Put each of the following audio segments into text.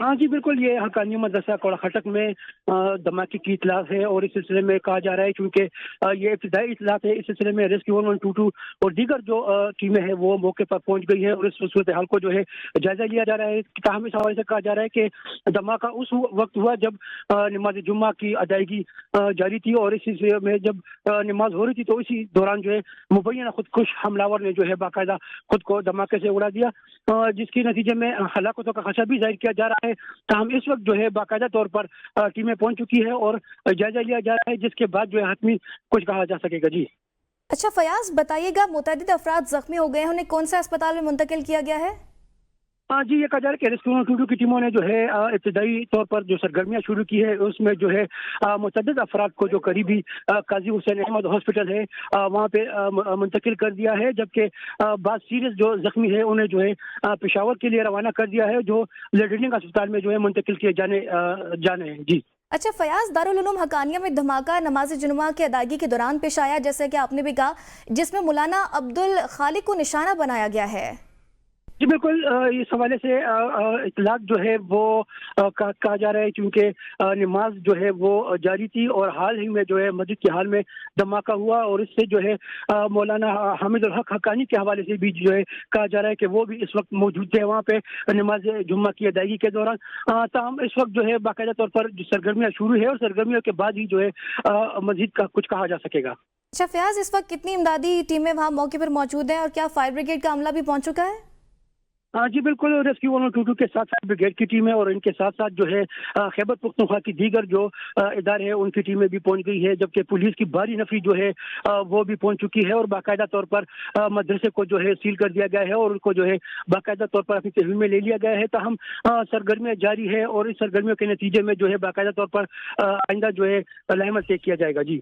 हाँ जी, बिल्कुल, ये हक्कानी मदरसा कोड़ा खटक में धमाके की इत्तला है और इस सिलसिले में कहा जा रहा है, क्योंकि ये इब्तिदाई इत्तलात है। इस सिलसिले में रेस्क्यू 1122 और दीगर जो टीमें हैं वो मौके पर पहुंच गई है और इस सूरत हाल को जो है जायजा लिया जा रहा है। ताहम इस हवाले से कहा जा रहा है कि धमाका उस वक्त हुआ जब नमाज जुम्मा की अदायगी जारी थी और इस सिलसिले में जब नमाज हो रही थी तो इसी दौरान जो है मुबैना खुदकुश हमलावर ने जो है बाकायदा खुद को धमाके से उड़ा दिया, जिसके नतीजे में हलाकतों का खदशा भी जाहिर किया जा रहा है। ताहम इस वक्त जो है बाकायदा तौर पर टीमें पहुंच चुकी है और जायजा लिया जा रहा है, जिसके बाद जो है हतमी कुछ कहा जा सकेगा। जी अच्छा फयाज, बताइएगा मुतअद्दिद अफराद जख्मी हो गए हैं, उन्हें कौन सा अस्पताल में मुंतकिल किया गया है? हाँ जी, ये कहा जा रहा है कि रेस्क्यू 122 की टीमों ने जो है इब्तिदाई तौर पर जो सरगर्मियां शुरू की है उसमें जो है मुतअद्दिद अफराद को जो करीबी काजी हुसैन अहमद हॉस्पिटल है वहाँ पे मुंतकिल कर दिया है, जबकि बाद सीरियस जो जख्मी है उन्हें जो है पेशावर के लिए रवाना कर दिया है, जो लेडनिंग अस्पताल में जो है मुंतकिल किए जाने हैं। जी अच्छा फयाज, दारुल उलूम हकानिया में धमाका नमाज जुम्मा की अदायगी के दौरान पेश आया, जैसे कि आपने भी कहा, जिसमें मौलाना अब्दुल खालिक को निशाना बनाया गया है। जी बिल्कुल, इस हवाले से इतलाक जो है वो कहा जा रहा है, क्योंकि नमाज जो है वो जारी थी और हाल ही में जो है मस्जिद के हाल में धमाका हुआ और इससे जो है मौलाना हामिदुल हक हक्कानी के हवाले से भी जो है कहा जा रहा है कि वो भी इस वक्त मौजूद थे वहाँ पे नमाज जुम्मा की अदायगी के दौरान। ताहम इस वक्त जो है बाकायदा तौर पर सरगर्मियाँ शुरू है और सरगर्मियों के बाद ही जो है मस्जिद का कुछ कहा जा सकेगा। अच्छा फयाज, इस वक्त कितनी इमदादी टीमें वहाँ मौके पर मौजूद हैं और क्या फायर ब्रिगेड का अमला भी पहुँच चुका है? हाँ जी बिल्कुल, रेस्क्यू 122 के साथ साथ ब्रिगेड की टीम है और इनके साथ साथ जो है खैबर पख्तूनख्वा की दीगर जो इदारे हैं उनकी टीमें भी पहुंच गई है, जबकि पुलिस की भारी नफरी जो है वो भी पहुंच चुकी है और बाकायदा तौर पर मदरसे को जो है सील कर दिया गया है और उनको जो है बाकायदा तौर पर अपनी तहवील में ले लिया गया है। ताहम सरगर्मियाँ जारी है और इस सरगर्मियों के नतीजे में जो है बाकायदा तौर पर आइंदा जो है अलहमत तय किया जाएगा। जी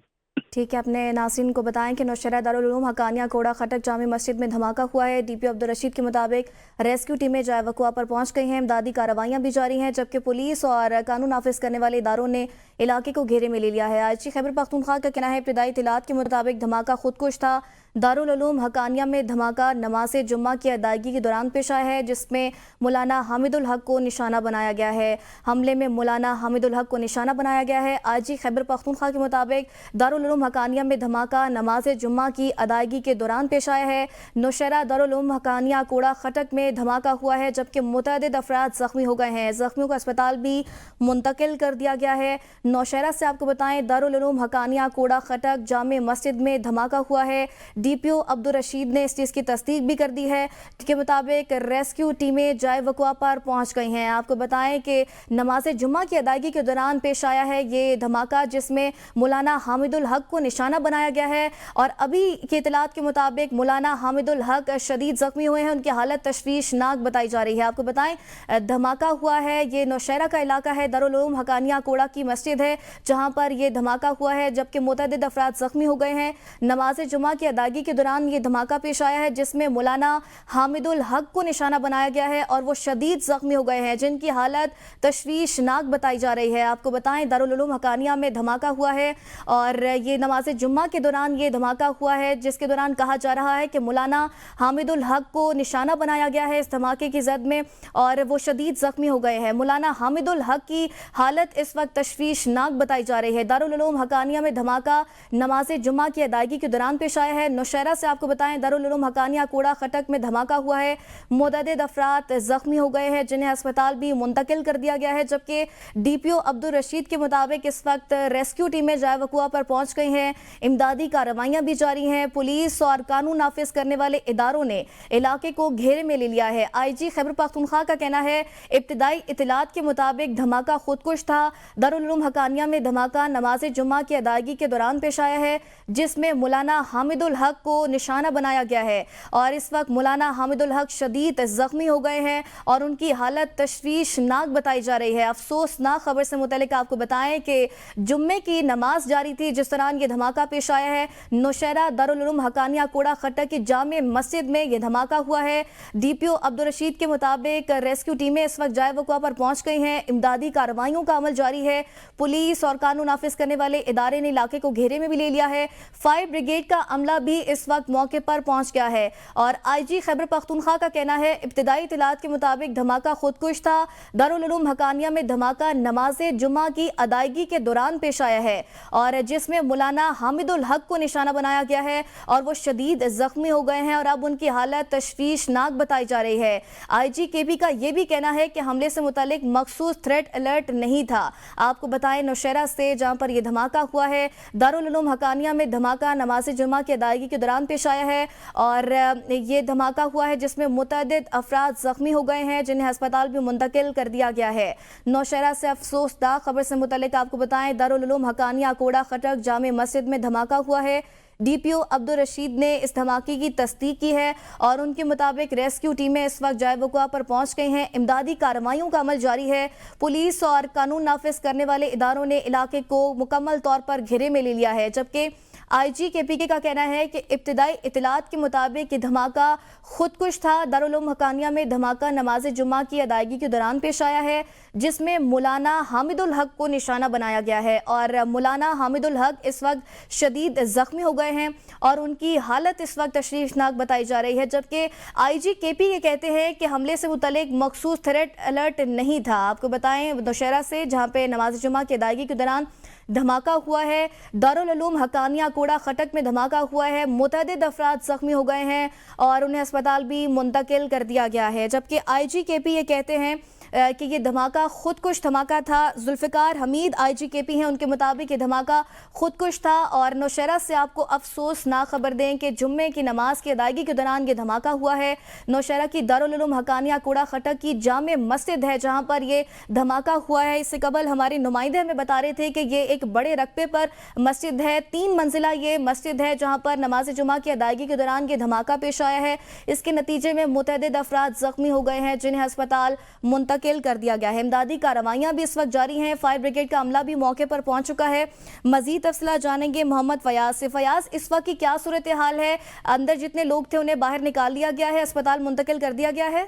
ठीक है, अपने नाज़रीन को बताएं कि नौशहरा दारुल उलूम हकानिया कोड़ा खटक जामे मस्जिद में धमाका हुआ है। डीपीओ अब्दुल रशीद के मुताबिक रेस्क्यू टीमें जाए वक़ुआ पर पहुंच गई हैं, इमदादी कार्रवाइयां भी जारी हैं, जबकि पुलिस और कानून नाफिज करने वाले इदारों ने इलाके को घेरे में ले लिया है। आईजी खैबर पख्तूनख्वा का कहना है इब्तिदाई इत्तलात के मुताबिक धमाका खुदकुश था। दारुल उलूम हकानिया में धमाका नमाज जुम्मा की अदायगी के दौरान पेश आया है, जिसमें मौलाना हामिदुल हक को निशाना बनाया गया है। हमले में मौलाना हामिदुल हक को निशाना बनाया गया है। आईजी खैबर पख्तूनख्वा के मुताबिक दारुल उलूम हकानिया में धमाका नमाज जुम्मा की अदायगी के दौरान पेश आया है। नौशहरा दारुल उलूम हकानिया कोड़ा खटक में धमाका हुआ है, जबकि मुतअद्दिद अफराद जख्मी हो गए हैं। जख्मियों को अस्पताल भी मुंतकिल कर दिया गया है। नौशहरा से आपको बताएं, दारुल उलूम हकानिया कोड़ा खटक जामे मस्जिद में धमाका हुआ है। डीपीओ अब्दुल रशीद ने इस चीज़ की तस्दीक भी कर दी है के मुताबिक रेस्क्यू टीमें जाए वक़ुआ पर पहुंच गई हैं। आपको बताएं कि नमाज जुम्मा की अदायगी के दौरान पेश आया है ये धमाका, जिसमें मौलाना हामिदुल हक को निशाना बनाया गया है और अभी के इत्तलात के मुताबिक मौलाना हामिदुल हक शदीद जख्मी हुए हैं, उनकी हालत तशवीशनाक बताई जा रही है। आपको बताएं धमाका हुआ है ये नौशहरा का इलाका है, दारुल उलूम हकानिया कोड़ा की मस्जिद है जहाँ पर यह धमाका हुआ है, जबकि मुतअद्दिद अफराद जख्मी हो गए हैं। नमाज जुम्मा की अदायगी के दौरान ये धमाका पेश आया है, जिसमें मौलाना हामिदुल हक को निशाना बनाया गया है और वो शदीद जख्मी हो गए हैं, जिनकी हालत तशवीशनाक बताई जा रही है। आपको बताएं दारुल उलूम हकानिया में धमाका हुआ है और ये नमाज जुम्मा के दौरान ये धमाका हुआ है, जिसके दौरान कहा जा रहा है कि मौलाना हामिदुल हक को निशाना बनाया गया है इस धमाके की जद में और वो शदीद जख्मी हो गए हैं। मौलाना हामिदुल हक की हालत इस वक्त तशवीशनाक बताई जा रही है। दारुल उलूम हकानिया में धमाका नमाज जुम्मा की अदायगी के दौरान पेश आया है। नौशहरा से आपको बताएं दारुल उलूम हकानिया कोड़ा खटक में धमाका हुआ है, मुतअद्दिद अफराद जख्मी हो गए हैं, जिन्हें अस्पताल भी मुंतकिल कर दिया गया है, जबकि डीपीओ अब्दुल रशीद के मुताबिक इस वक्त रेस्क्यू टीमें जाए वक़ुआ पर पहुंच गई हैं, इमदादी कार्रवाइयां भी जारी हैं। पुलिस और कानून नाफिज करने वाले इदारों ने इलाके को घेरे में ले लिया है। आईजी खैबर पख्तूनख्वा का कहना है इब्तिदाई इत्तलात के मुताबिक धमाका खुदकुश था। दारुल उलूम हकानिया में धमाका नमाज जुम्मा की अदायगी के दौरान पेश आया है, जिसमें मौलाना हामिदुल हक को निशाना बनाया गया है और इस वक्त मौलाना हामिदुल हक शदीद जख्मी हो गए हैं और उनकी हालत तशवीशनाक बताई जा रही है। अफसोसनाक खबर से मुतल्लिक आपको बताएं कि जुम्मे की नमाज जारी थी जिस दौरान ये धमाका पेश आया है। नौशहरा दारुल उलूम हकानिया कोड़ा खटक की जामे मस्जिद में यह धमाका हुआ है। डीपीओ अब्दुल रशीद के मुताबिक रेस्क्यू टीमें इस वक्त जाए वक़ुआ पर पहुंच गई हैं, इमदादी कार्रवाइयों का अमल जारी है। पुलिस और कानून नाफिज करने वाले इदारे ने इलाके को घेरे में भी ले लिया है। फायर ब्रिगेड का अमला भी भी इस वक्त मौके पर पहुंच गया है और आईजी खैबर पख्तूनख्वा का कहना है इब्तिदाई इत्तलात के मुताबिक धमाका खुदकुश था। दारुल उलूम हकानिया में धमाका नमाज जुमा की अदायगी के दौरान पेश आया है और जिसमें मौलाना हामिदुल हक को निशाना बनाया गया है और वो शदीद जख्मी हो गए हैं और अब उनकी हालत तशवीशनाक बताई जा रही है। आईजी केपी का ये भी कहना है कि हमले से मुतालिक मखसूस थ्रेट अलर्ट नहीं था। आपको बताएं नौशहरा से जहां पर यह धमाका हुआ है, दारुल उलूम हकानिया में धमाका नमाज जुमा की अदायगी के दौरान पेश आया है और ये धमाका हुआ है जिसमें मुतअद्दिद अफराद जख्मी हो गए हैं जिन्हें अस्पताल भी मुंतकिल कर दिया गया है। नौशहरा से अफसोसनाक खबर से मुतालिक आपको बताएं दारुल उलूम हकानिया कोड़ा खटक जामे मस्जिद में धमाका हुआ है। डीपीओ अब्दुल रशीद ने इस धमाके की तस्दीक की है और उनके मुताबिक रेस्क्यू टीमें इस वक्त जाए वक़ुआ पर पहुंच गई हैं। इमदादी कार्रवाइयों का अमल जारी है। पुलिस और कानून नाफिज करने वाले इदारों ने इलाके को मुकम्मल तौर पर घेरे में ले लिया है, जबकि आईजी केपीके का कहना है कि इब्तिदाई इत्तलात के मुताबिक ये धमाका खुदकुश था। दारुल उलूम हकानिया में धमाका नमाज जुमा की अदायगी के दौरान पेश आया है जिसमें मौलाना हामिदुल हक को निशाना बनाया गया है और मौलाना हामिदुल हक इस वक्त शदीद जख्मी हो गए हैं और उनकी हालत इस वक्त तशवीशनाक बताई जा रही है, जबकि आईजी केपी ये कहते हैं कि हमले से मुतल्लिक मखसूस थ्रेट अलर्ट नहीं था। आपको बताएं नौशहरा से जहां पे नमाज जुमा की अदायगी के दौरान धमाका हुआ है, दारुल उलूम हकानिया कोड़ा खटक में धमाका हुआ है, मुतअद्दिद अफराद जख्मी हो गए हैं और उन्हें अस्पताल भी मुंतकिल कर दिया गया है, जबकि आईजी केपी ये कहते हैं कि ये धमाका खुदकुश धमाका था। जुल्फिकार हमीद आईजी केपी हैं, उनके मुताबिक ये धमाका खुदकुश था। और नौशहरा से आपको अफसोसनाक खबर दें कि जुम्मे की नमाज की अदायगी के दौरान ये धमाका हुआ है। नौशहरा की दारुल उलूम हकानिया कोड़ा खटक की जामे मस्जिद है जहाँ पर ये धमाका हुआ है। इससे कबल हमारे नुमाइंदे हमें बता रहे थे कि ये एक बड़े रकबे पर मस्जिद है, 3 मंजिला ये मस्जिद है जहाँ पर नमाज जुमा की अदायगी के दौरान ये धमाका पेश आया है। इसके नतीजे में मुतअद्दिद अफराद जख्मी हो गए हैं जिन्हें अस्पताल मुंतकिल कर दिया गया है। इमदादी कार्रवाइयां भी इस वक्त जारी हैं। फायर ब्रिगेड का अमला भी मौके पर पहुंच चुका है। मजीद तफसीलात जानेंगे मोहम्मद फयाज से। फयाज, इस वक्त की क्या सूरत हाल है? अंदर जितने लोग थे उन्हें बाहर निकाल लिया गया है, अस्पताल मुंतकिल कर दिया गया है?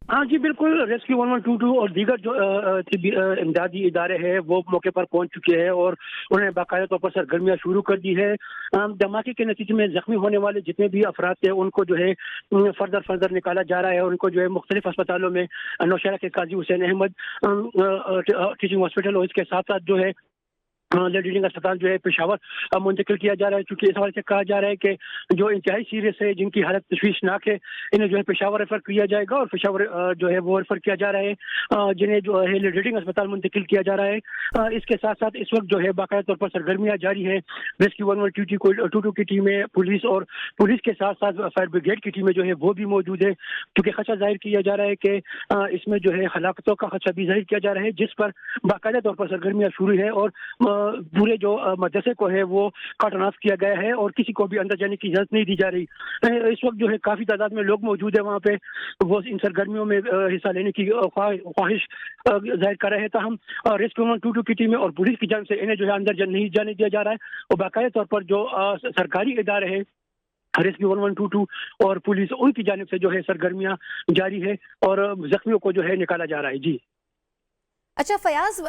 हाँ जी बिल्कुल, रेस्क्यू 1122 और दीगर जो इमदादी इदारे हैं वो मौके पर पहुंच चुके हैं और उन्होंने बाकायदा तौर पर सरगर्मियाँ शुरू कर दी है। धमाके के नतीजे में जख्मी होने वाले जितने भी अफराद थे उनको जो है फर्दर निकाला जा रहा है। उनको जो है मुख्तलिफ अस्पतालों में नौशहरा के काजी हुसैन अहमद टीचिंग हॉस्पिटल और इसके साथ साथ जो है लीडिंग अस्पताल जो है पेशावर मुंतकिल किया जा रहा है, क्योंकि इस हवाले से कहा जा रहा है कि जो इंतहाई सीरियस है, जिनकी हालत तशवीशनाक है, इन्हें जो है पेशावर रेफर किया जाएगा और पेशावर जो है वो रेफर किया जा रहा है, जिन्हें जो है लीडिंग अस्पताल मुंतकिल किया जा रहा है। इसके साथ साथ इस वक्त जो है बाकायदा तौर पर सरगर्मियाँ जारी है। रेस्क्यू 1122 की टीमें, पुलिस और पुलिस के साथ साथ फायर ब्रिगेड की टीमें जो है वो भी मौजूद है, क्योंकि खदशा जाहिर किया जा रहा है कि इसमें जो है हलाकतों का खदशा भी जाहिर किया जा रहा है, जिस पर बाकायदा तौर पर सरगर्मियाँ शुरू है और पूरे जो मदरसे को है वो कार्टन ऑफ किया गया है और किसी को भी अंदर जाने की इजाजत नहीं दी जा रही। इस वक्त जो है काफी तादाद में लोग मौजूद है वहाँ पे, वो इन सरगर्मियों में हिस्सा लेने की ख्वाहिश जाहिर कर रहे हैं। ताहम रेस्क्यू 122 की टीमें और पुलिस की जानिब से इन्हें जो है अंदर नहीं जाने दिया जा रहा है और बाकायदा तौर पर जो सरकारी इदारे हैं रेस्क्यू 1122 और पुलिस, उनकी जानिब से जो है सरगर्मियाँ जारी है और जख्मियों को जो है निकाला जा रहा है। जी अच्छा फयाज,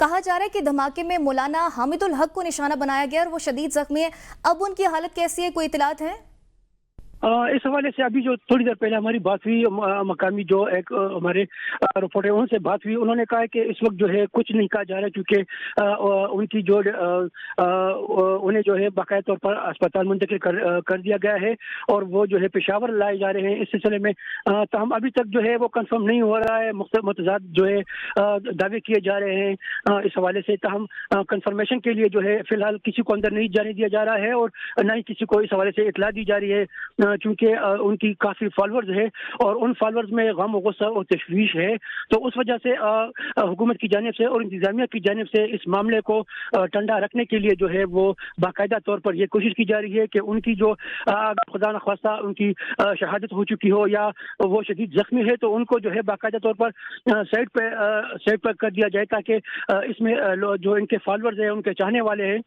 कहा जा रहा है कि धमाके में मौलाना हामिदुल हक को निशाना बनाया गया और वो शदीद जख्मी है, अब उनकी हालत कैसी है, कोई इतलात है? इस हवाले से अभी जो थोड़ी देर पहले हमारी बात हुई मकामी जो एक हमारे रिपोर्टर उनसे बात हुई, उन्होंने कहा कि इस वक्त जो है कुछ नहीं कहा जा रहा है, क्योंकि उनकी जो उन्हें जो है बाकायदा तौर पर अस्पताल मुंतकिल कर दिया गया है और वो जो है पेशावर लाए जा रहे हैं इस सिलसिले में। ताहम अभी तक जो है वो कंफर्म नहीं हो रहा है, मुतज़ाद जो है दावे किए जा रहे हैं इस हवाले से। ताहम कंफर्मेशन के लिए जो है फिलहाल किसी को अंदर नहीं जाने दिया जा रहा है और न ही किसी को इस हवाले से इतला दी जा रही है, चूंकि उनकी काफी फॉलोअर्स है और उन फॉलोअर्स में गम और गुस्सा और तशवीश है, तो उस वजह से हुकूमत की जानिब से और इंतजामिया की जानिब से इस मामले को ठंडा रखने के लिए जो है वो बाकायदा तौर पर ये कोशिश की जा रही है कि उनकी जो खुदा न ख्वास्ता उनकी शहादत हो चुकी हो या वो शदीद जख्मी है तो उनको जो है बाकायदा तौर पर साइड पर कर दिया जाए, ताकि इसमें जो इनके फॉलोअर्स हैं, उनके चाहने वाले हैं,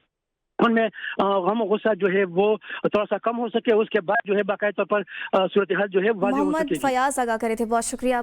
उनमें गम गुस्सा जो है वो थोड़ा सा कम हो सके। उसके बाद जो है बाकायदा तौर पर सूरत हाल जो है वाज़ेह हो सके। मोहम्मद फयाज आगाह करे थे, बहुत शुक्रिया।